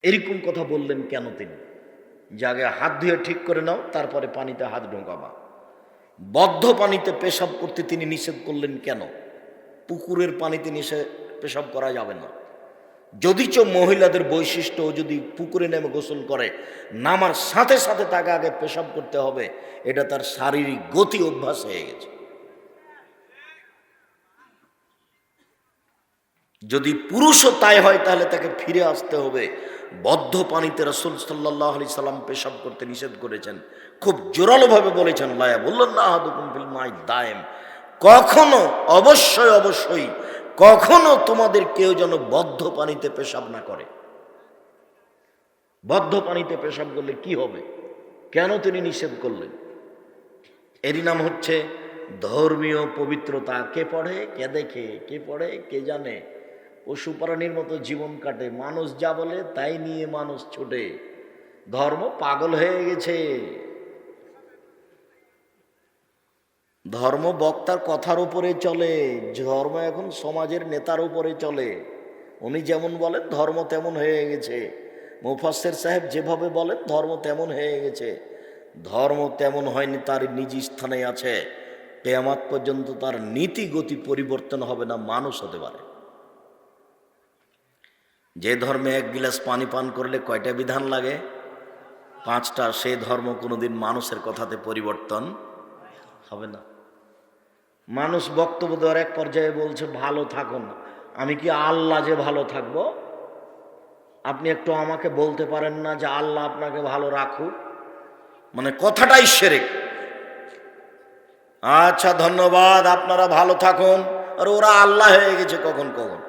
এরকম কথা বললেন কেন তিনি? যে আগে হাত ধুয়ে ঠিক করে নাও, তারপরে পানিতে হাত ঢোকাবা। বদ্ধ পানিতে পেশাব করতে তিনি নিষেধ করলেন কেন? পুকুরের পানিতে পেশাব করা যাবে না। যদিচ মহিলাদের বৈশিষ্ট্য, যদি পুকুরে নেমে গোসল করে, নামার সাথে সাথে তাকে আগে পেশাব করতে হবে, এটা তার শারীরিক গতি অভ্যাস হয়ে গেছে। যদি পুরুষও তাই হয়, তাহলে তাকে ফিরে আসতে হবে। বদ্ধ পানিতে রাসূল সাল্লাল্লাহু আলাইহি সাল্লাম পেশাব করতে নিষেধ করেছেন, খুব জোরালোভাবে বলেছেন। লায়া বললেন না আহাদুকুম ফিল মাই দায়েম, কখনো, অবশ্যই অবশ্যই কখনো তোমাদের কেউ যেন বদ্ধ পানিতে পেশাব না করে। বদ্ধ পানিতে পেশাব করলে কি হবে, কেন তিনি নিষেধ করলেন? এরই নাম হচ্ছে ধর্মীয় পবিত্রতা। কে পড়ে, কে দেখে, কে পড়ে, কে জানে। পশু প্রাণীর মতো জীবন কাটে, মানুষ যা বলে তাই নিয়ে মানুষ ছোটে। ধর্ম পাগল হয়ে গেছে। ধর্ম বক্তার কথার উপরে চলে, ধর্ম এখন সমাজের নেতার উপরে চলে। উনি যেমন বলেন ধর্ম তেমন হয়ে গেছে। মুফাসসির সাহেব যেভাবে বলেন ধর্ম তেমন হয়ে গেছে। ধর্ম তেমন হয়নি, তার নিজ স্থানে আছে। কিয়ামত পর্যন্ত তার নীতি গতি পরিবর্তন হবে না, মানুষ হতে পারে। যে ধর্মে এক গিলাস পানি পান করলে কয়টা বিধান লাগে? 5টা। সেই ধর্ম কোনোদিন মানুষের কথাতে পরিবর্তন হবে না। মানুষ বক্তব্য দেওয়ার এক পর্যায়ে বলছে ভালো থাকুন। আমি কি আল্লাহ যে ভালো থাকবো? আপনি একটু আমাকে বলতে পারেন না যে আল্লাহ আপনাকে ভালো রাখুক? মানে কথাটাই শিরক। আচ্ছা ধন্যবাদ, আপনারা ভালো থাকুন। আর ওরা আল্লাহ হয়ে গেছে কখন কখন,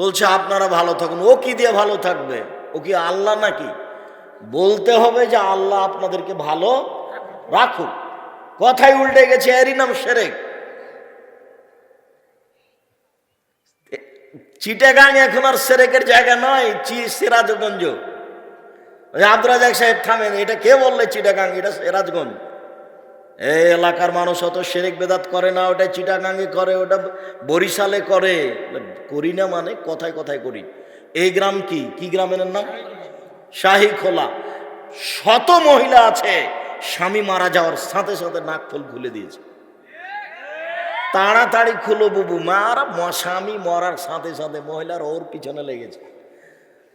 বলছে আপনারা ভালো থাকুন। ও কি দিয়ে ভালো থাকবে? ও কি আল্লাহ নাকি? বলতে হবে যে আল্লাহ আপনাদেরকে ভালো রাখুক। কথাই উল্টে গেছে, এরই নাম শিরক। চিটাগাং এখন আর শিরকের জায়গা নয়, সিরাজগঞ্জ। আব্দুর রাজাক সাহেব থামেন, এটা কে বললে চিটাগাং? এটা সিরাজগঞ্জ। এই এলাকার মানুষ অত শিরক বেদাত করে না, ওটা চিটাগাঙ্গে করে, ওটা বরিশালে করে। করি না মানে কথায় কথায় করি। এই গ্রাম কি কি গ্রামের নাম? শাহীখোলা। শত মহিলা আছে, স্বামী মারা যাওয়ার সাথে সাথে নাক ফুল খুলে দিয়েছে। তাড়াতাড়ি খুলো বুবু, স্বামী মরার সাথে সাথে মহিলার ওর পিছনে লেগেছে,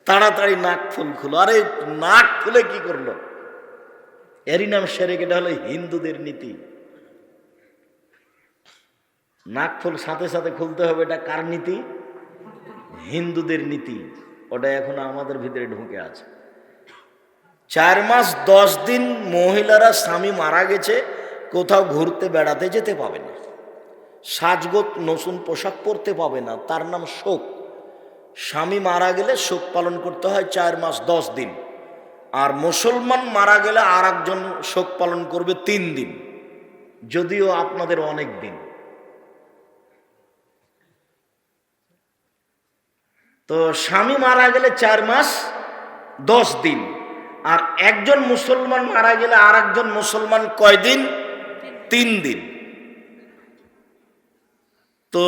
তাড়াতাড়ি নাক ফুল খুলো। আরে নাক খুলে কি করলো? এরই নাম শিরক। এটা হলো হিন্দুদের নীতি। নাক ফুল সাথে সাথে খুলতে হবে, এটা কার নীতি? হিন্দুদের নীতি। ওটা এখন আমাদের ভিতরে ঢুকে আছে। 4 মাস 10 দিন মহিলারা স্বামী মারা গেছে, কোথাও ঘুরতে বেড়াতে যেতে পাবে না, সাজগোজ নতুন পোশাক পরতে পাবে না, তার নাম শোক। স্বামী মারা গেলে শোক পালন করতে হয় 4 মাস 10 দিন। আর মুসলমান মারা গেলে আর একজন শোক পালন করবে 3 দিন, যদিও আপনাদের অনেক দিন। তো স্বামী মারা গেলে 4 মাস 10 দিন, আর একজন মুসলমান মারা গেলে আর একজন মুসলমান কয়দিন? 3 দিন। তো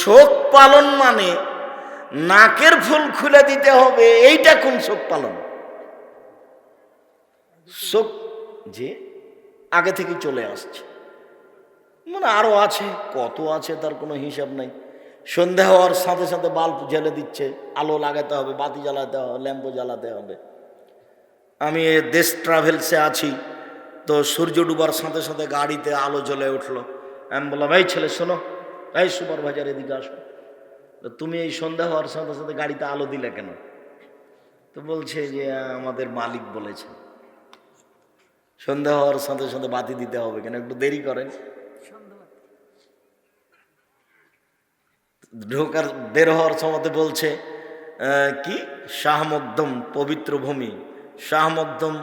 শোক পালন মানে নাকের ফুল খুলে দিতে হবে, এইটা কোন শোক পালন? শোক যে আগে থেকে চলে আসছে, মানে আরো আছে, কত আছে তার কোনো হিসাব নাই। সন্ধ্যা হওয়ার সাথে সাথে বাল্ব জ্বেলে দিচ্ছে, আলো লাগাতে হবে, বাতি জ্বালাতে হবে, ল্যাম্পো জ্বালাতে হবে। আমি দেশ ট্রাভেলসে আছি, তো সূর্য ডুবার সাথে সাথে গাড়িতে আলো জ্বলে উঠলো। আমি বললাম এই ছেলে শোনো, এই সুপারভাইজার এদিকে আসো, তুমি এই সন্ধ্যা হওয়ার সাথে সাথে গাড়িতে আলো দিলে কেন? তো বলছে যে আমাদের মালিক বলেছে সন্ধ্যা হওয়ার সাথে সাথে বাতি দিতে হবে, কেন একটু দেরি করেন। ঢোকার বের হওয়ার সময় বলছে কি শাহ মকদম পবিত্র ভূমি, শাহ মকদম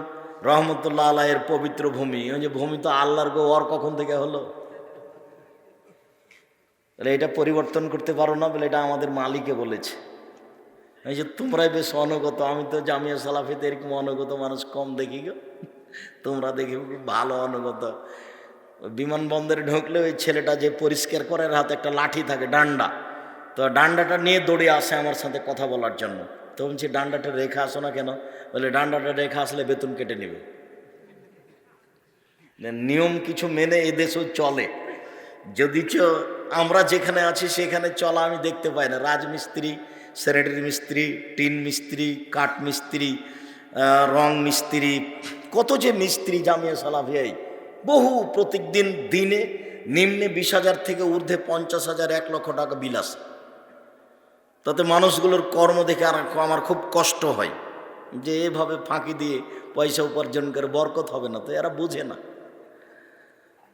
রহমতুল্লাহ আলাইয়ের পবিত্র ভূমি। ওই যে ভূমি তো আল্লাহর গো, ওর কখন থেকে হলো? বলে এটা পরিবর্তন করতে পারো না, বলে এটা আমাদের মালিকে বলেছে। এই যে তোমরাই বেশ অনগত, আমি তো জামিয়া সালাফিতে এরকম অনগত মানুষ কম দেখি গো, তোমরা দেখি ভালো অনগত। বিমানবন্দরে ঢুকলে ওই ছেলেটা যে পরিষ্কার করার হাতে একটা লাঠি থাকে, ডান্ডা, তো ডান্ডাটা নিয়ে দৌড়ে আসে আমার সাথে কথা বলার জন্য। তো বলছি ডান্ডাটা রেখে আসো না কেন? বলে ডান্ডাটা রেখে আসলে বেতন কেটে নেবে। নিয়ম কিছু মেনে এদেশেও চলে, যদি আমরা যেখানে আছি সেখানে চলা আমি দেখতে পাই না। রাজমিস্ত্রি, স্যানিটারি মিস্ত্রি, টিন মিস্ত্রি, কাঠ মিস্ত্রি, রং মিস্ত্রি, কত যে মিস্ত্রি জামিয়া সালাফিয়ায় বহু প্রত্যেকদিন দিনে নিম্নে 20,000 থেকে ঊর্ধ্বে 50,000 1 লক্ষ টাকা বিল আছে। তাতে মানুষগুলোর কর্ম দেখে আর আমার খুব কষ্ট হয় যে এভাবে ফাঁকি দিয়ে পয়সা উপার্জন করে বরকত হবে না। তো এরা বুঝে না,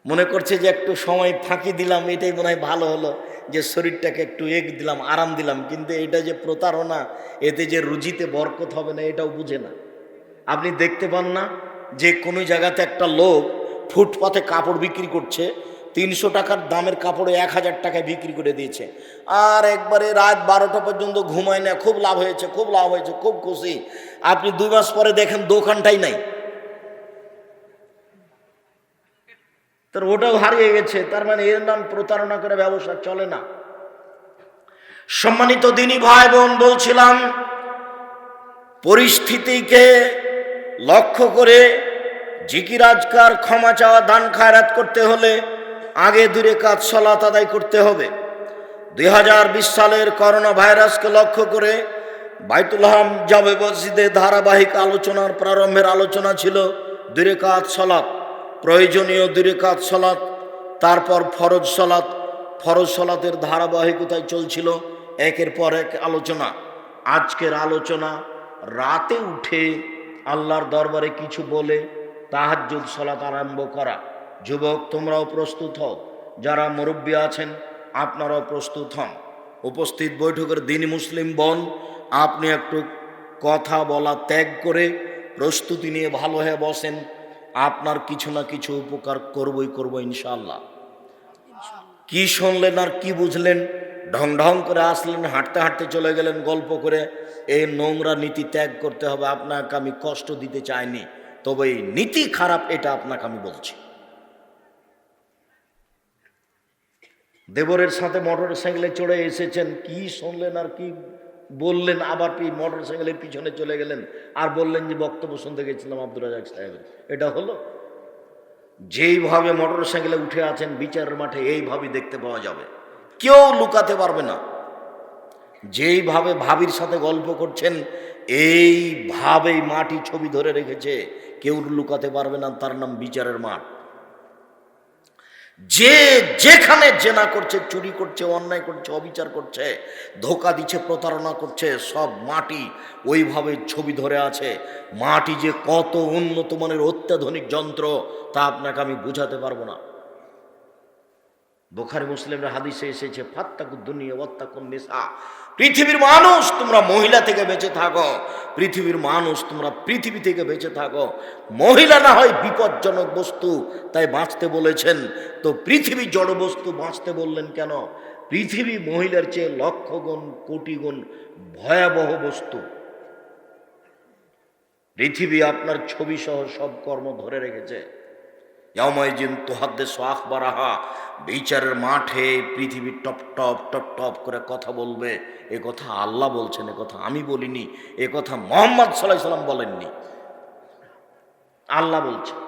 মনে করছে যে একটু সময় ফাঁকি দিলাম এটাই মনে হয় ভালো হলো, যে শরীরটাকে একটু দিলাম, আরাম দিলাম। কিন্তু এটা যে প্রতারণা, এতে যে রুজিতে বরকত হবে না এটাও বুঝে না। আপনি দেখতে পান না যে কোনো জায়গাতে একটা লোক ফুটপাতে কাপড় বিক্রি করছে, 300 টাকার দামের কাপড়ে 1,000 টাকায় বিক্রি করে দিয়েছে, আর একবারে রাত 12টা পর্যন্ত ঘুমায় না, খুব লাভ হয়েছে, খুব লাভ হয়েছে, খুব খুশি। আপনি 2 মাস পরে দেখেন দোকানটাই নাই, তার ওটাও হারিয়ে গেছে। তার মানে এর নাম প্রতারণা করে ব্যবসা চলে না। সম্মানিত দিনী ভাই বোন, বলছিলাম পরিস্থিতিকে লক্ষ্য করে জিকির আজকার, ক্ষমা চাওয়া, দান খায়রাত করতে হলে আগে 2 রাকাত সালাত আদায় করতে হবে। 2020 সালের করোনা ভাইরাসকে লক্ষ্য করে বাইতুল হারাম জামে মসজিদে ধারাবাহিক আলোচনার প্রারম্ভের আলোচনা ছিল 2 রাকাত সালাত, প্রয়োজনীয় 2 রাকাত সালাত, তারপর ফরজ সালাত। ফরজ সালাতের ধারাবাহিকতায় চলছিল একের পর এক আলোচনা। আজকের আলোচনা রাতে উঠে আল্লাহর দরবারে কিছু বলে তাহাজ্জুদ সালাত আরম্ভ করা। যুবক তোমরাও প্রস্তুত হও, যারা মুরব্বী আছেন আপনারাও প্রস্তুত হন। উপস্থিত বৈঠকের দিনী মুসলিম বোন, আপনি একটু কথা বলা ত্যাগ করে প্রস্তুতি নিয়ে ভালো হয়ে বসেন, আপনার কিছু না কিছু উপকার করব ইনশাআল্লাহ। কি শুনলেন আর কি বুঝলেন? ঢং ঢং করে আসলেন, হাঁটতে হাঁটতে চলে গেলেন গল্প করে। এই নোংরা নীতি ত্যাগ করতে হবে। আপনাকে আমি কষ্ট দিতে চাইনি, তবে এই নীতি খারাপ, এটা আপনাকে আমি বলছি। দেবরের সাথে মোটর সাইকেলে চড়ে এসেছেন, কি শুনলেন আর কি বললেন? আবার মোটর সাইকেলের পিছনে চলে গেলেন আর বললেন যে বক্তব্য শুনতে গেছিলাম আব্দুর রাজাক সাহেবের। এটা হলো? যেইভাবে মোটর সাইকেলে উঠে আছেন বিচারের মাঠে এইভাবেই দেখতে পাওয়া যাবে, কেউ লুকাতে পারবে না। যেইভাবে ভাবির সাথে গল্প করছেন এইভাবেই মাটি ছবি ধরে রেখেছে, কেউ লুকাতে পারবে না। তার নাম বিচারের মাঠ। যে যেখানে জেনা করছে, চুরি করছে, অন্যায় করছে, অবিচার করছে, ধোকা দিচ্ছে, প্রতারণা করছে, সব মাটি ওইভাবে ছবি ধরে আছে। মাটি যে কত উন্নত মানের অত্যাধুনিক যন্ত্র তা আপনাকে আমি বুঝাতে পারবো না। বুখারী মুসলিমের হাদিসে এসেছে, ফাত্তাকুদ দুনিয়া ওয়াত্তাকুন নিসা। পৃথিবীর মানুষ তোমরা মহিলা থেকে বেঁচে থাকো, পৃথিবীর মানুষ তোমরা পৃথিবী থেকে বেঁচে থাকো। মহিলা না হয় বিপজ্জনক বস্তু তাই বাঁচতে বলেছেন, তো পৃথিবী জড় বস্তু বাঁচতে বললেন কেন? পৃথিবী মহিলার চেয়ে লক্ষ গুণ কোটি গুণ ভয়াবহ বস্তু। পৃথিবী আপনার ছবি সহ সব কর্ম ধরে রেখেছে। বিচারের মাঠে পৃথিবী টপ টপ টপ টপ করে কথা বলবে। এ কথা আল্লাহ বলছেন, এ কথা আমি বলিনি, এ কথা মুহাম্মদ সাল্লাল্লাহু আলাইহি ওয়াসাল্লাম বলেননি, আল্লাহ বলছেন।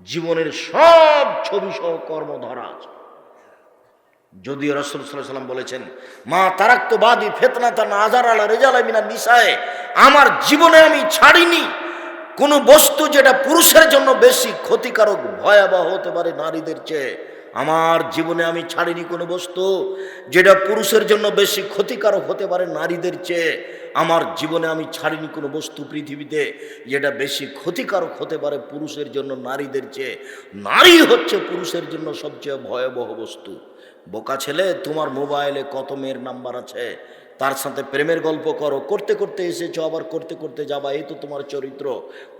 জীবনের সব ছবি সহ কর্ম ধরা আছে। যদিও রাসূল সাল্লাল্লাহু আলাইহি ওয়াসাল্লাম বলেছেন, মা তারাক্তু বাদি ফিতনাতান আযার আলা রিজালি মিনান নিসায়ে, আমার জীবনে আমি ছাড়িনি কোন বস্তু যেটা পুরুষের জন্য বেশি ক্ষতিকারক, ভয়াবহ হতে পারে নারীদের চেয়ে। আমার জীবনে আমি ছাড়িনি কোনো বস্তু যেটা পুরুষের জন্য বেশি ক্ষতিকারক হতে পারে নারীদের চেয়ে। আমার জীবনে আমি ছাড়িনি কোনো বস্তু পৃথিবীতে যেটা বেশি ক্ষতিকারক হতে পারে পুরুষের জন্য নারীদের চেয়ে। নারী হচ্ছে পুরুষের জন্য সবচেয়ে ভয়াবহ বস্তু। বোকা ছেলে, তোমার মোবাইলে কত মেয়ের নাম্বার আছে, তার সাথে প্রেমের গল্প করো, করতে করতে এসেছো আবার করতে করতে যাবা, এই তো তোমার চরিত্র।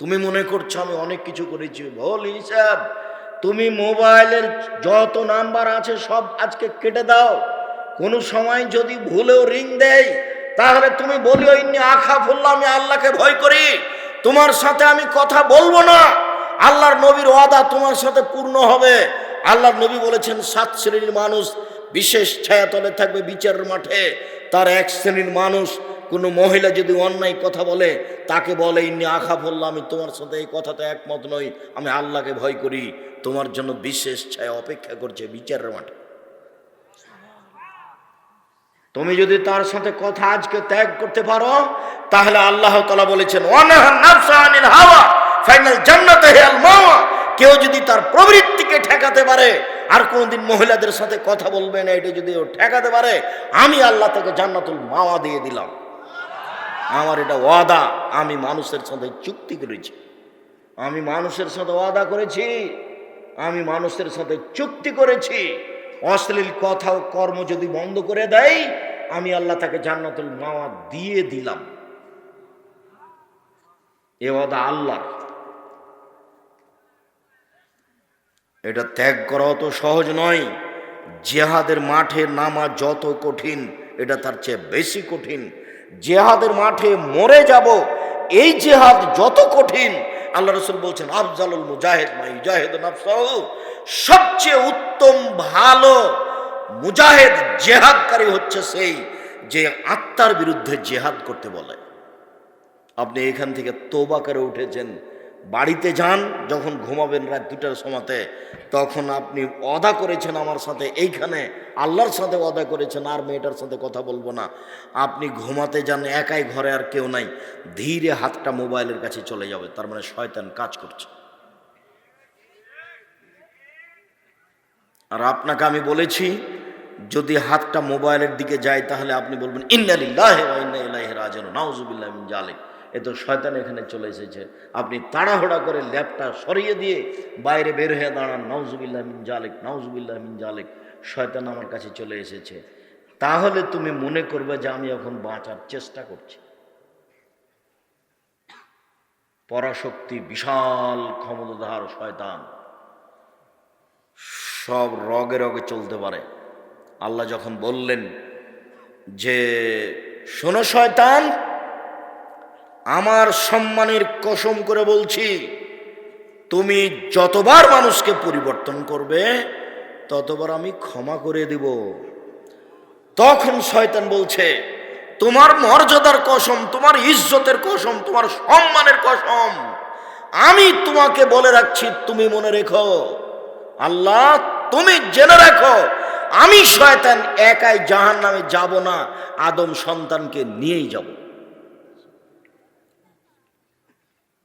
তুমি মনে করছো আমি অনেক কিছু করেছি, ভুল হিসাব। তুমি মোবাইলের যত নাম্বার আছে সব আজকে কেটে দাও। কোনো সময় যদি ভুলেও রিং দেয় তাহলে তুমি বলিও ইন্নী আখাফুল্লাহ, আমি আল্লাহকে ভয় করি, তোমার সাথে আমি কথা বলবো না। আল্লাহর নবীর ওয়াদা তোমার সাথে পূর্ণ হবে। আল্লাহর নবী বলেছেন 7 শ্রেণীর মানুষ বিশেষ ছায়াতলে থাকবে বিচারের মাঠে। তার 1 শ্রেণীর মানুষ কোনো মহিলা যদি অন্যায় কথা বলে তাকে বলে ইন্নী আখাফুল্লাহ, আমি তোমার সাথে এই কথাতে একমত নই, আমি আল্লাহকে ভয় করি, তোমার জন্য বিশেষ ছায়া অপেক্ষা করছে বিচারের মাঠে। তুমি যদি তার সাথে কথা আজকে ত্যাগ করতে পারো, তাহলে আল্লাহ তাআলা বলেছেন ওয়ানাহান নাফসা আনিল হাওয়া ফাইনাল জান্নাতে হিয়াল মাওয়া। কেউ যদি তার প্রবৃত্তিকে ঠেকাতে পারে আর কোনদিন মহিলাদের সাথে কথা বলবে না, এটা যদি ও ঠেকাতে পারে, আমি আল্লাহ থেকে জান্নাতুল মাওয়া দিয়ে দিলাম। আমার এটা ওয়াদা, আমি মানুষের সাথে চুক্তি করেছি, আমি মানুষের সাথে ওয়াদা করেছি, আমি মানুষের সাথে চুক্তি করেছি। অশ্লীল কথা ও কর্ম যদি বন্ধ করে দেয়, আমি আল্লাহ তাকে জান্নাতুল মাওয়া দিয়ে দিলাম। এ ওয়াদা আল্লাহ। এটা ত্যাগ করা অত সহজ নয়। জিহাদের মাঠে নামা যত কঠিন, এটা তার চেয়ে বেশি কঠিন। জিহাদের মাঠে মরে যাব, এই জিহাদ যত কঠিন, আল্লাহ রাসূল বলছেন আফজালুল মুজাহিদ মা ইউজাহিদু নাফসাহু, সবচেয়ে উত্তম ভালো মুজাহিদ জিহাদকারী হচ্ছে সেই যে আত্মার বিরুদ্ধে জিহাদ করতে বলে। আপনি এখান থেকে তওবা করে উঠেছেন, বাড়িতে যান, যখন ঘুমাবেন রাত 2টার সময়তে, তখন আপনি ওয়াদা করেছেন আমার সাথে, এইখানে আল্লাহর সাথে ওয়াদা করেছেন আর মেয়েটার সাথে কথা বলবো না। আপনি ঘুমাতে যান, একাই, ঘরে আর কেউ নাই, ধীরে হাতটা মোবাইলের কাছে চলে যাবে, তার মানে শয়তান কাজ করছে। আর আপনাকে আমি বলেছি, যদি হাতটা মোবাইলের দিকে যায় তাহলে আপনি বলবেন ইন্না লিল্লাহি ওয়া ইন্না ইলাইহি রাজিউন, নাউযুবিল্লাহি মিন যালিক, এ তো শয়তান এখানে চলে এসেছে। আপনি তাড়াহুড়া করে ল্যাপটা সরিয়ে দিয়ে বাইরে বের হয়ে দাঁড়ান, নাউযুবিল্লাহি মিন যালিক, নাউযুবিল্লাহি মিন যালিক, শয়তান আমার কাছে চলে এসেছে। তাহলে তুমি মনে করবে যে আমি এখন বাঁচার চেষ্টা করছি। পরাশক্তি, বিশাল ক্ষমতাধর শয়তান, সব রগে রগে চলতে পারে। আল্লাহ যখন বললেন যে শোনো শয়তান, আমার সম্মানের কসম করে বলছি, তুমি যতবার মানুষকে পরিবর্তন করবে ততবার আমি ক্ষমা করে দিব। তখন শয়তান বলছে তোমার মর্যাদার কসম, তোমার ইজ্জতের কসম, তোমার সম্মানের কসম, আমি তোমাকে বলে রাখছি, তুমি মনে রেখো, আল্লাহ তুমি জেনে রাখো, আমি শয়তান একাই জাহান্নামে যাব না, আদম সন্তানকে নিয়েই যাব।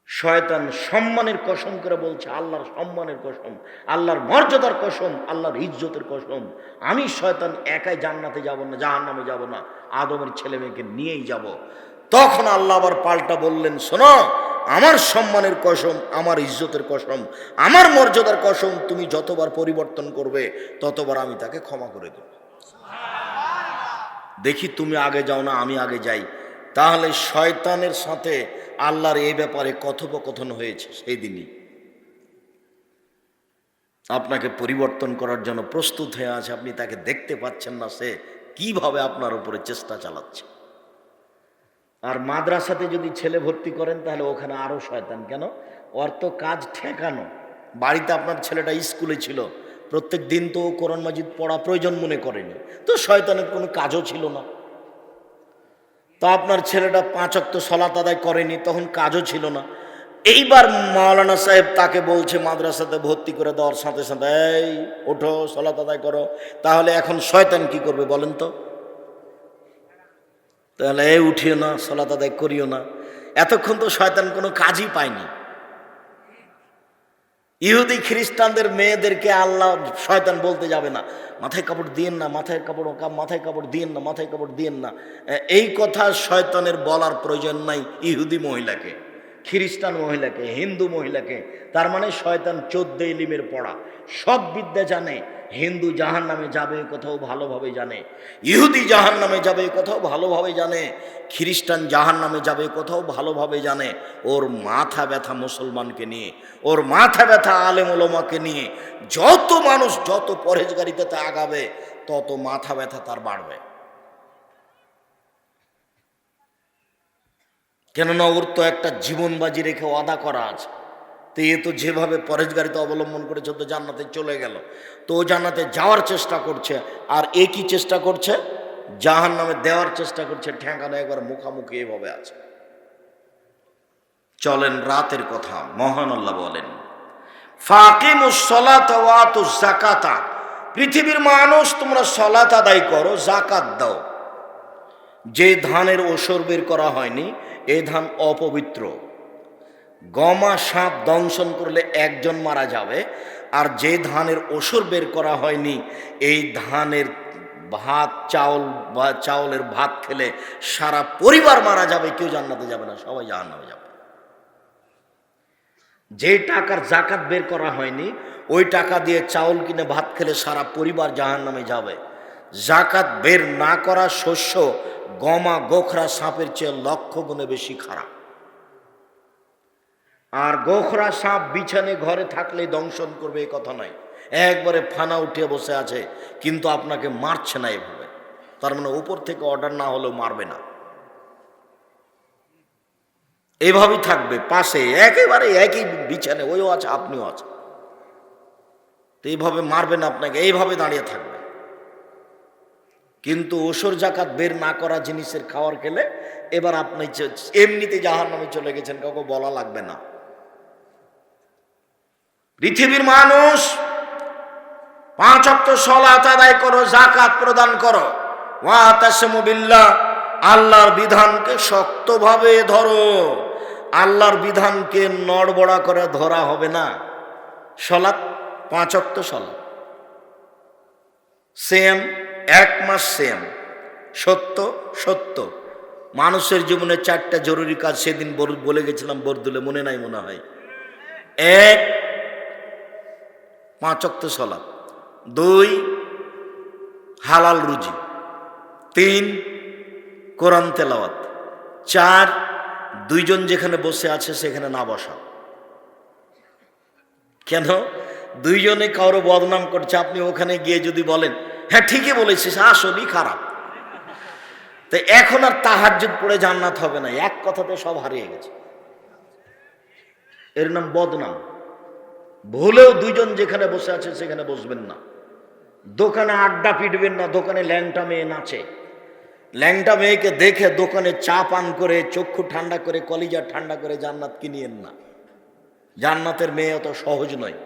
শয়তান সম্মানের কসম করে বলছে, আল্লাহর সম্মানের কসম, আল্লাহর মর্যাদার কসম, আল্লাহর ইজ্জতের কসম, আমি শয়তান একাই জান্নাতে যাব না, জাহান্নামে যাব না, আদমের ছেলে মেয়েকে নিয়েই যাব। তখন আল্লাহ আবার পাল্টা বললেন, শোনো, আমার সম্মানের কসম, আমার ইজ্জতের কসম, আমার মর্যাদার কসম, তুমি যতবার পরিবর্তন করবে ততবার আমি তাকে ক্ষমা করে দেব। দেখি তুমি আগে যাও না আমি আগে যাই। তাহলে শয়তানের সাথে আল্লাহর এই ব্যাপারে কথোপকথন হয়েছে সেই দিনই। আপনাকে পরিবর্তন করার জন্য প্রস্তুত হয়ে আছে, আপনি তাকে দেখতে পাচ্ছেন না, সে কিভাবে আপনার উপরে চেষ্টা চালাচ্ছে। আর মাদ্রাসাতে যদি ছেলে ভর্তি করেন তাহলে ওখানে আরো শয়তান। কেন? ওর তো কাজ ঠেকানো। বাড়িতে আপনার ছেলেটা স্কুলে ছিল, প্রত্যেক দিন তো কোরআন মাজিদ পড়া প্রয়োজন মনে করেনি, তো শয়তানের কোনো কাজও ছিল না। তো আপনার ছেলেটা 5 ওয়াক্ত সালাত আদায় করেনি, তখন কাজও ছিল না। এইবার মাওলানা সাহেব তাকে বলছে মাদ্রাসাতে ভর্তি করে দেওয়ার সাথে সাথে, এই ওঠো সালাত আদায় করো। তাহলে এখন শয়তান কি করবে বলেন তো? তাহলে এই উঠিও না, সালাত আদায় করিও না। এতক্ষণ তো শয়তান কোনো কাজই পায়নি। ইহুদি খ্রিস্টানদের মেয়েদেরকে আল্লাহ শয়তান বলতে যাবে না, মাথায় কাপড় দিয়েন না, মাথায় কাপড় দিয়েন না, মাথায় কাপড় দিয়েন না। এই কথা শয়তানের বলার প্রয়োজন নাই ইহুদি মহিলাকে, খ্রিস্টান মহিলাকে, হিন্দু মহিলাকে। তার মানে শয়তান 14 ইলিমের পড়া, সব বিদ্যা জানে। হিন্দু জাহান্নামে যাবে কোথাও ভালোভাবে জানে, ইহুদি জাহান্নামে যাবে কোথাও ভালোভাবে জানে, খ্রিস্টান জাহান্নামে যাবে কোথাও ভালোভাবে জানে। ওর মাথা ব্যথা মুসলমানকে নিয়ে, ওর মাথা ব্যথা আলেম ওলামাকে নিয়ে। যত মানুষ যত পরহেজগারিতে আগাবে তত মাথা ব্যথা তার বাড়বে। কেননা ওর তো একটা জীবন বাজি রেখে ওয়াদা করা আছে। তো এ তো যেভাবে পরহেজগারিতা অবলম্বন করেছে তো জান্নাতে চলে গেল, তো ও জান্নাতে যাওয়ার চেষ্টা করছে। আর এ কি চেষ্টা করছে? জাহান্নামে দেওয়ার চেষ্টা করছে, ঠেকানো একবার মুখামুখি এভাবে আছে। চলেন রাতের কথা, মহান আল্লাহ বলেন ফাকিমুস সালাতা ওয়া আতুজ যাকাতা, পৃথিবীর মানুষ তোমরা সালাত আদায় করো, যাকাত দাও। যে ধানের ওসর বের করা হয়নি এই ধান অপবিত্র, গমা সাপ দংশন করলে একজন মারা যাবে, আর যে ধানের ওসর বের করা হয়নি এই ধানের ভাত চাউল বা চাউলের ভাত খেলে সারা পরিবার মারা যাবে, কেউ জান্নাতে যাবে না, সবাই জাহান্নামে যাবে। যে টাকার যাকাত বের করা হয়নি ওই টাকা দিয়ে চাউল কিনে ভাত খেলে সারা পরিবার জাহান্নামে যাবে। যাকাত বের না করা শস্য গমা গোখরা সাপের চেয়ে লক্ষ গুণে বেশি খারাপ। আর গোখরা সাপ বিছানে ঘরে থাকলে দংশন করবে এই কথা নয়, একবারে ফানা উঠে বসে আছে কিন্তু আপনাকে মারছে না এভাবে, তার মানে উপর থেকে অর্ডার না হলেও মারবে না, এভাবেই থাকবে পাশে, একেবারে একই বিছানে, ওইও আছে আপনিও আছে, তো এইভাবে মারবে না আপনাকে, এইভাবে দাঁড়িয়ে থাকবে। কিন্তু ওসর যাকাত বের না করা জিনিসের খাওয়ার খেলে এবার আপনি এমনিতে জাহান্নামে চলে গেছেন, কাউকে বলা লাগবে না। পৃথিবীর মানুষ 5 ওয়াক্ত সালাত আদায় করো, যাকাত প্রদান করো, ওয়াতাসিমু বিল্লাহ, আল্লাহর বিধানকে শক্তভাবে ধরো। আল্লাহর বিধানকে নড়বড়া করে ধরা হবে না। সালাত 5 ওয়াক্ত সালাত সেম, 1 মাস সেম, সত্য সত্য। মানুষের জীবনে 4টা জরুরি কাজ সেদিন বলে গেছিলাম বরদুলে, মনে নাই মনে হয়। 1 5 ওয়াক্ত সালাত, 2 হালাল রুজি, 3 কোরআন তেলাওয়াত, 4 দুইজন যেখানে বসে আছে সেখানে না বসা। কেন? দুইজনে কারো বদনাম করছে, আপনি ওখানে গিয়ে যদি বলেন হ্যাঁ ঠিকই বলেছিস আসলেই খারাপ, তো এখন আর তাহাজ্জুদ পড়ে জান্নাত হবে না, এক কথাতে সব হারিয়ে গেছে। এর নাম বদনাম। ভুলেও দুইজন যেখানে বসে আছে সেখানে বসবেন না। দোকানে আড্ডা পিটবেন না, দোকানে ল্যাংটা মেয়ে নাচে, ল্যাংটা মেয়েকে দেখে দোকানে চা পান করে চক্ষু ঠান্ডা করে কলিজা ঠান্ডা করে জান্নাত কিনিয়েন না। জান্নাতের মেয়ে অত সহজ নয়,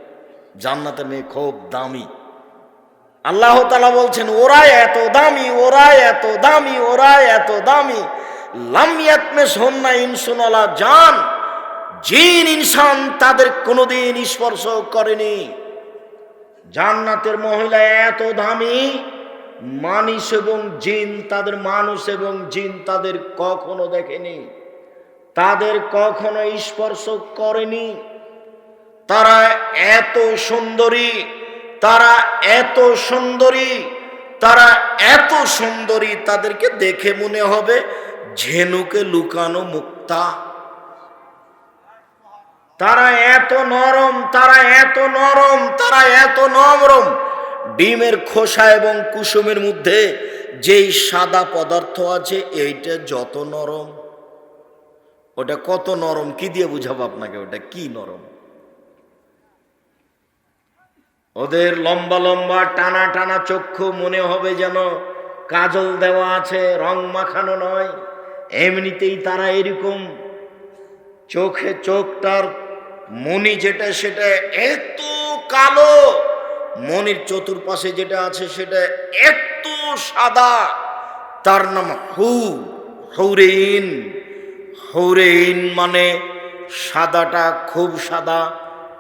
জান্নাতের মেয়ে খুব দামি। আল্লাহ তাআলা বলছেন ওরা এত দামি, ওরা এত দামি, ওরা এত দামি, লাম ইয়াতমিসহুন্না ইনসুন ওয়ালা জান, জিন ইনসান তাদের কোনোদিন স্পর্শ করেনি। জান্নাতের মহিলা এত দামি, মানুষ এবং জিন তাদের, মানুষ এবং জিন তাদের কখনো দেখেনি, তাদের কখনো স্পর্শ করেনি। তারা এত সুন্দরী, তারা এত সুন্দরী, তারা এত সুন্দরী, তাদেরকে দেখে মনে হবে ঝিনুকে লুকানো মুক্তা। তারা এত নরম, তারা এত নরম, তারা এত নরম, ডিমের খোসা এবং কুসুমের মধ্যে যেই সাদা পদার্থ আছে এইটা যত নরম, ওটা কত নরম কি দিয়ে বুঝাবো আপনাকে, ওটা কি নরম। ওদের লম্বা লম্বা টানা টানা চক্ষু, মনে হবে যেন কাজল দেওয়া আছে, রং মাখানো নয়, এমনিতেই তারা এরকম। চোখে চোখটার মণি যেটা সেটা এত কালো, মনির চতুর্পাশে যেটা আছে সেটা এত সাদা, তার নাম হৌরেইন। হৌরেইন মানে সাদাটা খুব সাদা,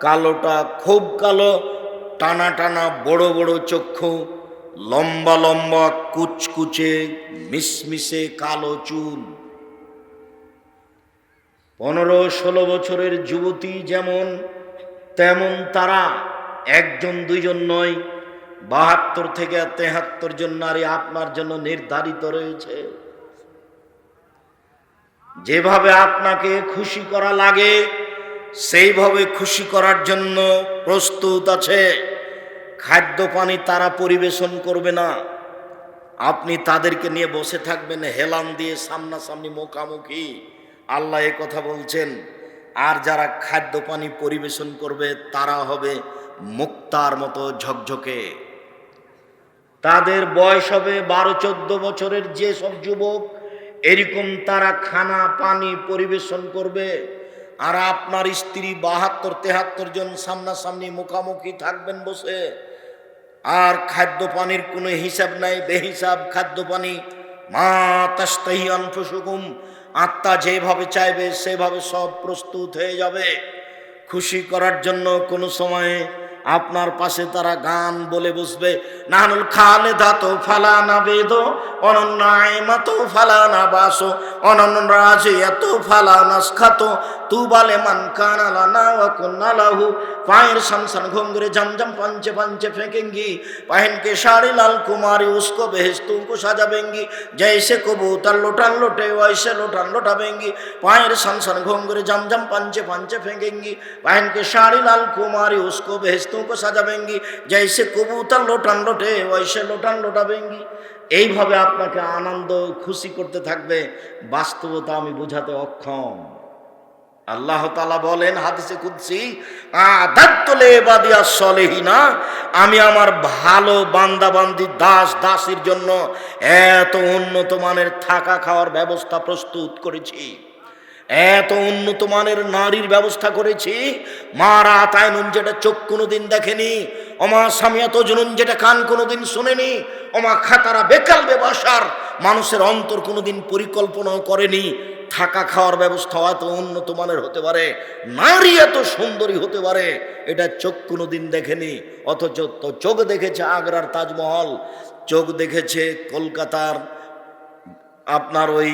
কালোটা খুব কালো, টানা টানা বড় বড় চক্ষু, লম্বা লম্বা কুচকুচে মিশমিশে কালো চুল। 15-16 বছরের যুবতী যেমন তেমন তারা, একজন দুইজন নয়, 72 থেকে 73 জন নারী আপনার জন্য নির্ধারিত রয়েছে। যেভাবে আপনাকে খুশি করা লাগে সেইভাবে খুশি করার জন্য প্রস্তুত আছে। খাদ্য পানি তারা পরিবেশন করবে না, আপনি তাদেরকে নিয়ে বসে থাকবেন হেলান দিয়ে সামনাসামনি মুখামুখি। আল্লাহ এ কথা বলছেন। আর যারা খাদ্য পানি পরিবেশন করবে তারা হবে মুক্তার মতো ঝকঝকে। তাদের বয়স হবে 12-14 বছরের যে সব যুবক, এরকম তারা খানা পানি পরিবেশন করবে। আর আপনার স্ত্রী 72-73 জন সামনাসামনি মুখামুখি থাকবেন বসে। আর খাদ্য পানির কোনো হিসাব নাই, বেহিসাব খাদ্য পানি। মা তাস্তাহি আনফুসুকুম, আত্মা যেভাবে চাইবে সেভাবে সব প্রস্তুত হয়ে যাবে। খুশি করার জন্য কোনো সময়ে আপনার পাশে তারা গান বলে বসবে, নানুল খালেদাতো ফালানা বেদো অনন্যায়মাতো ফালানা বাসো অনন্যরাজিয়াতো ফালানা খাতো তু বালে মান কানালানা ওয়া কুন্নালাহু। পায়ের সামসান ঘুंघरे झमझम पंचे पंचे फेंकेंगी, पहन के साड़ी लाल कुमारी उसको बेहेश्तों को सजावेंगी, जैसे कबूतर लोटान लोटे वैसे लोटान लोटावेंगी। पाয়ের সামসান घुंघरे झमझम पंचे पंचे फेंकेंगी, पहन के साड़ी लाल कुमारी उसको बेहेश्तों को सजावेंगी, जैसे कबूतर लोटान लोटे वैसे लोटान लोटावेंगी। এইভাবে আপনাকে আনন্দ খুশি করতে থাকবে। বাস্তবতা আমি বোঝাতে অক্ষম। আল্লাহ তাআলা বলেন হাদিসে কুদসি, আদাতুল ইবাদিয়াস সলিহিনা, আমি আমার ভালো বান্দা বান্দি দাস দাসীর জন্য এত উন্নত মানের থাকা খাওয়ার ব্যবস্থা প্রস্তুত করেছি, এত উন্নত মানের নারীর ব্যবস্থা করেছি। মারা তাইনুন, যেটা চোখ কোনোদিন দেখেনি, ওমা সামিয়াত জুনুন, যেটা কান কোনোদিন শোনেনি, ওমা খাতারা বেকাল বেবাসার, মানুষের অন্তর কোনোদিন পরিকল্পনাও করেনি। থাকা খাওয়ার ব্যবস্থা এত উন্নত মানের হতে পারে, নারী এত সুন্দরী হতে পারে, এটা চোখ কোনোদিন দেখেনি। অথচ তো চোখ দেখেছে আগ্রার তাজমহল, চোখ দেখেছে কলকাতার আপনার ওই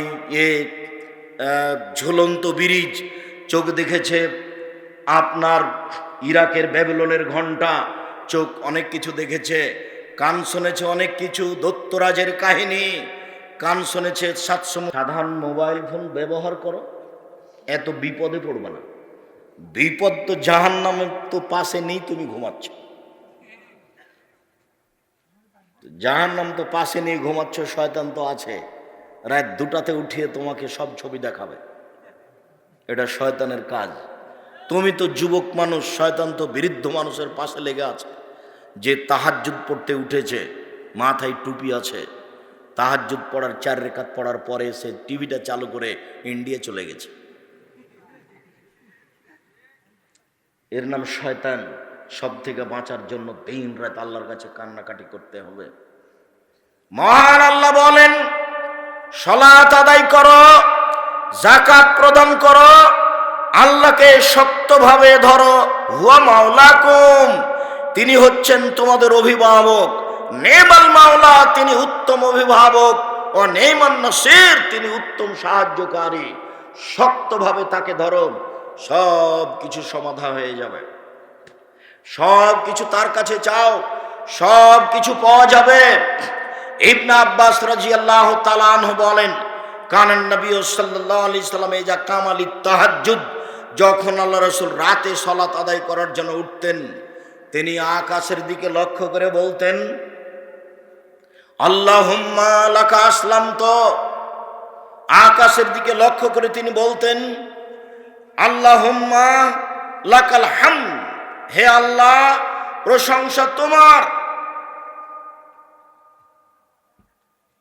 ঝুলন্ত ব্রিজ, চোখ দেখেছে আপনার ইরাকের ব্যাবিলনের ঘণ্টা, চোখ অনেক কিছু দেখেছে। কান শুনেছে অনেক কিছু, দত্তরাজের কাহিনী, কান শুনেছে 700। সাধারণ মোবাইল ফোন ব্যবহার করো, এত বিপদে পড়বে না। বিপদ তো জাহান্নামের তো পাশে নেই, তুমি ঘুমাচ্ছ। জাহান্নাম তো পাশে নেই, ঘুমাচ্ছ, শয়তান তো আছে। রাত 2টাতে উঠিয়ে তোমাকে সব ছবি দেখাবে, এটা শয়তানের কাজ। তুমি তো যুবক মানুষ, শয়তান তো বৃদ্ধ মানুষের পাশে লেগে আছে। যে তাহাজ্জুদ পড়তে উঠেছে, মাথায় টুপি আছে, তাহাজ্জুদ পড়ার 4 রাকাত পড়ার পরে সে টিভিটা চালু করে ইন্ডিয়া চলে গেছে, এর নাম শয়তান। সব থেকে বাঁচার জন্য দিন রাত আল্লাহর কাছে কান্নাকাটি করতে হবে। মহান আল্লাহ বলেন, সালাত আদায় করো, যাকাত প্রদান করো, আল্লাহকে শক্তভাবে ধরো। হুয়া মাওলাকুম, তিনি হচ্ছেন তোমাদের অভিভাবক। নেমাল মাওলা, তিনি উত্তম অভিভাবক। ও নেমান নাসির, তিনি উত্তম সাহায্যকারী। শক্তভাবে তাকে ধরো, সব কিছু সমাধান হয়ে যাবে। সব কিছু তার কাছে চাও, সব কিছু পাওয়া যাবে। ইবনে আব্বাস রাদিয়াল্লাহু তাআলা আনহু বলেন, কানান নবী সাল্লাল্লাহু আলাইহি সাল্লাম ইজা কামালিত তাহাজ্জুদ, যখন আল্লাহ রাসূল রাতে সালাত আদায় করার জন্য উঠতেন, তিনি আকাশের দিকে লক্ষ্য করে বলতেন, আল্লাহুম্মা লাকা আসলামতু। আকাশের দিকে লক্ষ্য করে তিনি বলতেন, আল্লাহুম্মা লাকাল হামদ, হে আল্লাহ প্রশংসা তোমার।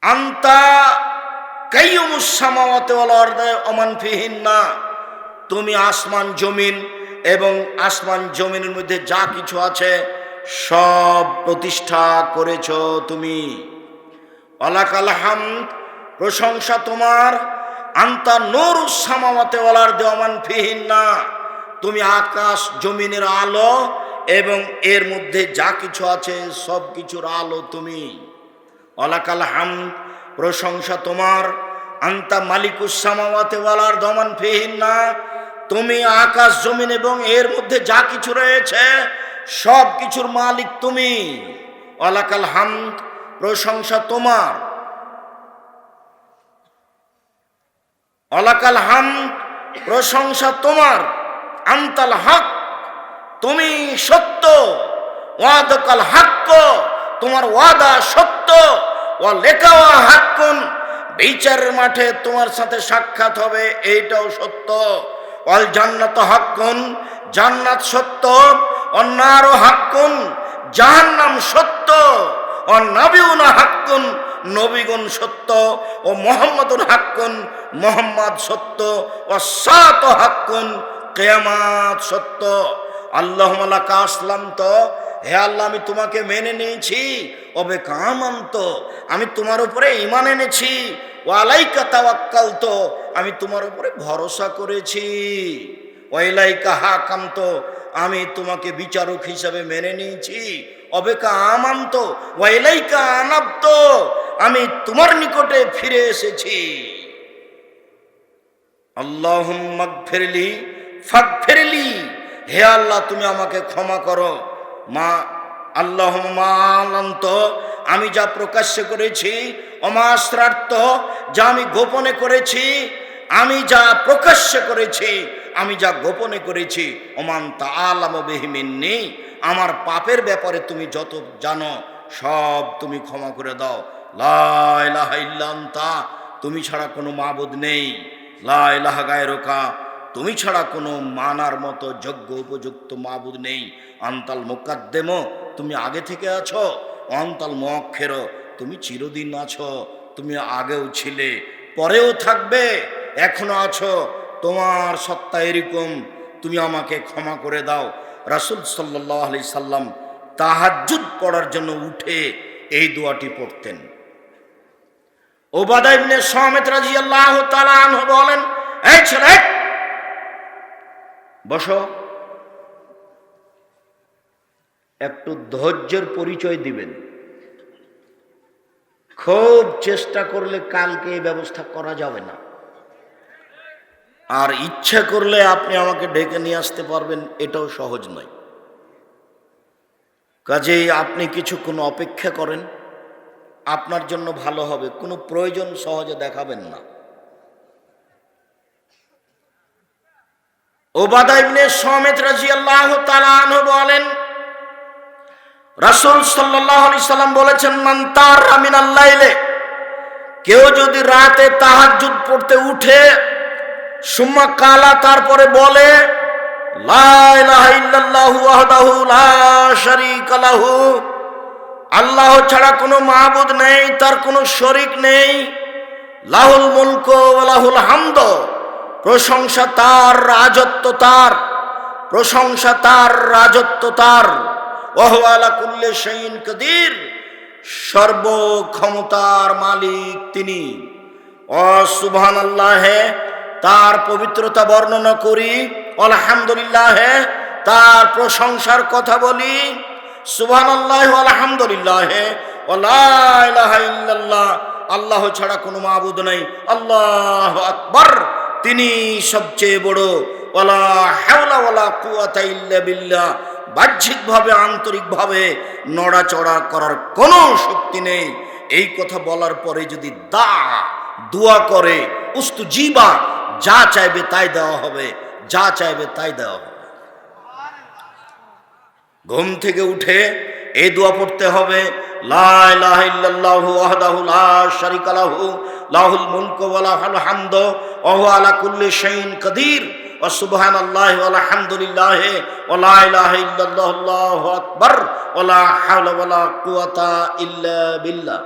আনতা কাইয়ুমুস সামাওয়াতি ওয়াল আরদি ওয়া মান ফিহিন্না, তুমি আসমান জমিন এবং আসমান জমিনের মধ্যে যা কিছু আছে সব প্রতিষ্ঠা করেছো তুমি। ওয়ালাকাল হামদ, প্রশংসা তোমার। আনতা নূরুস সামাওয়াতি ওয়াল আরদি ওয়া মান ফিহিন্না, তুমি আকাশ জমিনের আলো এবং এর মধ্যে যা কিছু আছে সব কিছুর আলো তুমি। ওয়ালাকাল হামদ, প্রশংসা তোমার। আনতা মালিকুস সামাওয়াতি ওয়াল আরদি ওয়া মান ফিহিন্না, তুমি আকাশ জমিন এবং এর মধ্যে যা কিছু রয়েছে সব কিছুর মালিক তুমি। ওয়ালাকাল হামদ, প্রশংসা তোমার। ওয়ালাকাল হামদ, প্রশংসা তোমার। আনতাল হক, তুমি সত্য। ওয়াদাকাল হক, তোমার ওয়াদা সত্য। ওয়া লিকাওয়া হাক্কুন, বিচারের মাঠে তোমার সাথে সাক্ষাৎ হবে, এইটাও সত্য। ওয়াল জান্নাতু হাক্কুন, জান্নাত সত্য। ওয়ান নারু হাক্কুন, জাহান্নাম সত্য। ও নাবিউনা হাক্কুন, নবীগণ সত্য, ও মুহাম্মাদুন হাক্কুন, মুহাম্মদ সত্য, ও সাত হাক্কুন, কিয়ামত সত্য। আল্লাহুম্মা লাকা আসলামতু, হে আল্লাহ আমি তোমাকে মেনে নিয়েছি। অবে কামান্ত, আমি তোমার উপরে ঈমান এনেছি। ওয়া আলাইকা তাওয়াক্কালতু, আমি তোমার উপরে ভরসা করেছি। ওয়া ইলাইকা হাকামতু, আমি তোমাকে বিচারক হিসাবে মেনে নিয়েছি। অবে কামান্ত ওয়া ইলাইকা আনাবতু, আমি তোমার নিকটে ফিরে এসেছি। আল্লাহুম্মা গফিরলি ফাগফিরলি, হে আল্লাহ তুমি আমাকে ক্ষমা করো। মা আল্লাহুম্মা আলান্ত, আমি যা প্রকাশ্যে করেছি, ওমা আসরারত, যা আমি গোপনে করেছি, আমি যা প্রকাশ্যে করেছি, আমি যা গোপনে করেছি, ওমান তাআলামু বিহি মিন্নি, আমার পাপের ব্যাপারে তুমি যত জানো সব তুমি ক্ষমা করে দাও। লা ইলাহা ইল্লা আনতা, তুমি ছাড়া কোনো মাবুদ নেই। লা ইলাহা গায়রুকা, তুমি ছাড়া কোনো মানার মতো যোগ্য উপযুক্ত মাবুদ নেই। আনতাল মুকাদ্দেম, তুমি আগে থেকে আছো। অন্তাল মুআক্ষির, তুমি চিরদিন আছো। তুমি আগেও ছিলে, পরেও থাকবে, এখনো আছো। তোমার সত্তা এরকম, তুমি আমাকে ক্ষমা করে দাও। রাসূল সাল্লাল্লাহু আলাইহি সাল্লাম তাহাজ্জুদ পড়ার জন্য উঠে এই দোয়াটি পড়তেন। উবাদা ইবনে সামিত রাদিয়াল্লাহু তাআলা আনহু বলেন, এই ছেলে বসো, একটু ধৈর্যের পরিচয় দিবেন। খুব চেষ্টা করলে কালকে এই ব্যবস্থা করা যাবে না, আর ইচ্ছা করলে আপনি আমাকে ডেকে নিয়ে আসতে পারবেন, এটাও সহজ নয়। কাজেই আপনি কিছুক্ষণ অপেক্ষা করেন, আপনার জন্য ভালো হবে। কোনো প্রয়োজন সহজে দেখাবেন না। উবাদা ইবনে সামিত রাদিয়াল্লাহু তাআলা আনহু বলেন, রাসূল সাল্লাল্লাহু আলাইহি সাল্লাম বলেছেন, মান তারা মিনাল লাইলে, কেউ যদি রাতে তাহাজ্জুদ পড়তে উঠে, সুম্মা কালা, তারপরে বলে, লা ইলাহা ইল্লাল্লাহু ওয়াহদাহু লা শারীকা লাহু, আল্লাহ ছাড়া কোনো মাবুদ নেই, তার কোনো শরীক নেই। লাহুল মুলকু ওয়া লাহুল হামদ, প্রশংসা তার, রাজত্ব তার, প্রশংসা তার, রাজত্ব তার। ওয়া হুয়া আলা কুল্লি শাইইন কাদির, সর্ব ক্ষমতার মালিক তিনি। ও সুবহানাল্লাহ, তার পবিত্রতা বর্ণনা করি। আলহামদুলিল্লাহ, তার প্রশংসার কথা বলি। সুবহানাল্লাহ আলহামদুলিল্লাহ ওয়া লা ইলাহা ইল্লাল্লাহ, আল্লাহ ছাড়া কোনো মাবুদ নাই। আল্লাহু আকবার, তিনি সবচেয়ে বড়। ওয়ালা হাওলা ওয়ালা কুওয়াতা ইল্লা বিল্লাহ, বাহ্যিকভাবে আন্তরিকভাবে নড়াচড়া করার কোনো শক্তি নেই। এই কথা বলার পরে যদি দোয়া করে, উস্তুজিবা, যা চাইবে তাই দেওয়া হবে, যা চাইবে তাই দেওয়া হবে। ঘুম থেকে উঠে এই দোয়া পড়তে হবে, লা ইলাহা ইল্লাল্লাহু ওয়াহদাহু লা শারীকা লাহু, লাহুল মুলকু ওয়া লাহুল হামদু ওয়া হুয়া আলা কুল্লি শাইইন কাদির, ওয়া সুবহানাল্লাহি ওয়া আলহামদুলিল্লাহি ওয়া লা ইলাহা ইল্লাল্লাহু আল্লাহু আকবার ওয়া লা হাওলা ওয়া লা কুওয়াতা ইল্লা বিল্লাহ।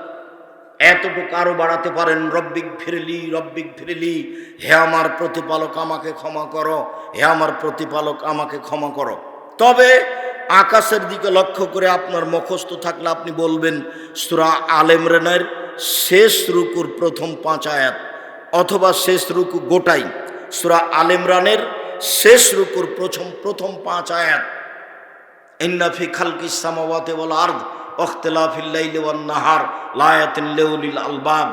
এতটুকু আরো বাড়াতে পারেন, রব্বিক ফিরলি, রব্বিক ফিরলি, হে আমার প্রতিপালক আমাকে ক্ষমা করো, হে আমার প্রতিপালক আমাকে ক্ষমা করো। তবে আকাশের দিকে লক্ষ্য করে আপনার মুখস্থ থাকলে আপনি বলবেন সূরা আল ইমরানের শেষ রুকুর প্রথম 5 আয়াত, অথবা শেষ রুকু গোটাই। সূরা আল ইমরানের শেষ রুকুর প্রথম 5 আয়াত, ইন্না ফি খালকিস সামাওয়াতি ওয়াল আরদ ওয়াখতিলাফিল লাইলি ওয়ান নাহার লায়াতিন লিউলিল আলবাব,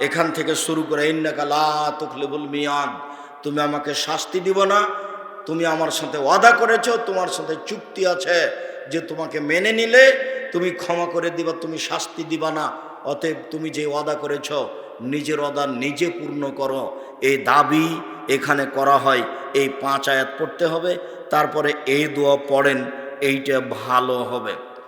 এখান থেকে শুরু করে ইন্নাকা লা তুখলিফুল মিয়াদ, তুমি আমাকে শাস্তি দিব না, তুমি আমার সাথে ওয়াদা করেছো, তোমার সাথে চুক্তি আছে যে তোমাকে মেনে নিলে তুমি ক্ষমা করে দিবা, তুমি শাস্তি দিবা না। অতএব তুমি যে ওয়াদা করেছো নিজের ওয়াদা নিজে পূর্ণ করো, এই দাবি এখানে করা হয়। এই 5 আয়াত পড়তে হবে, তারপরে এই দোয়া পড়েন, এইটা ভালো হবে।